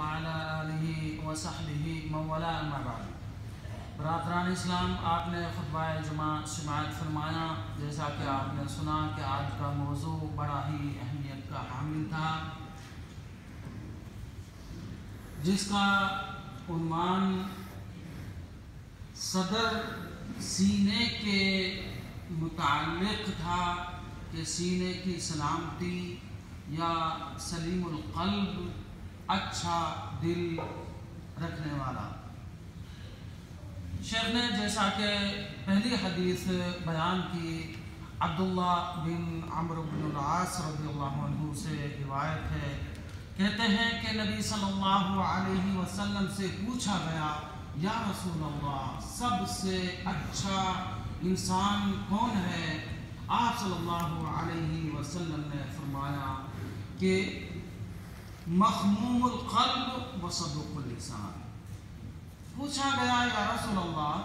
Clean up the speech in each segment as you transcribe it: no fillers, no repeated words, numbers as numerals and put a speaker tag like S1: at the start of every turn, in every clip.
S1: وعلى آلہ وصحبہ من والاه اما بعد۔ برادران اسلام، آپ نے خطبہ جمعہ سماعت فرمایا، جیسا کہ آپ نے سنا کہ آج کا موضوع بڑا ہی اہمیت کا حامل تھا، جس کا عنوان صدر سینے کے متعلق تھا کہ سینے کی سلامتی یا سلیم القلب، اچھا دل رکھنے والا۔ شیخ نے جیسا کہ پہلی حدیث بیان کی، عبداللہ بن عمرو بن العاص رضی اللہ عنہ سے روایت ہے، کہتے ہیں کہ نبی صلی اللہ علیہ وسلم سے پوچھا گیا، یا رسول اللہ، سب سے اچھا انسان کون ہے؟ آپ صلی اللہ علیہ وسلم نے فرمایا کہ مخموم القلب و صدوق اللسان۔ پوچھا گیا، یا رسول اللہ،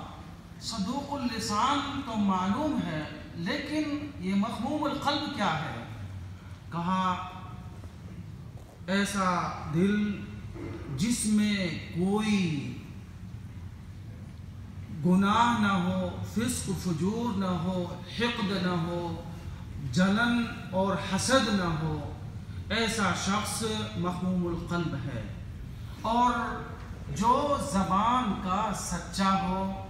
S1: صدوق اللسان تو معلوم ہے، لیکن یہ مخموم القلب کیا ہے؟ کہا، ایسا دل جس میں کوئی گناہ نہ ہو، فسق فجور نہ ہو، حقد نہ ہو، جلن اور حسد نہ ہو، ایسا شخص مخموم القلب ہے۔ اور جو زبان کا سچا ہو،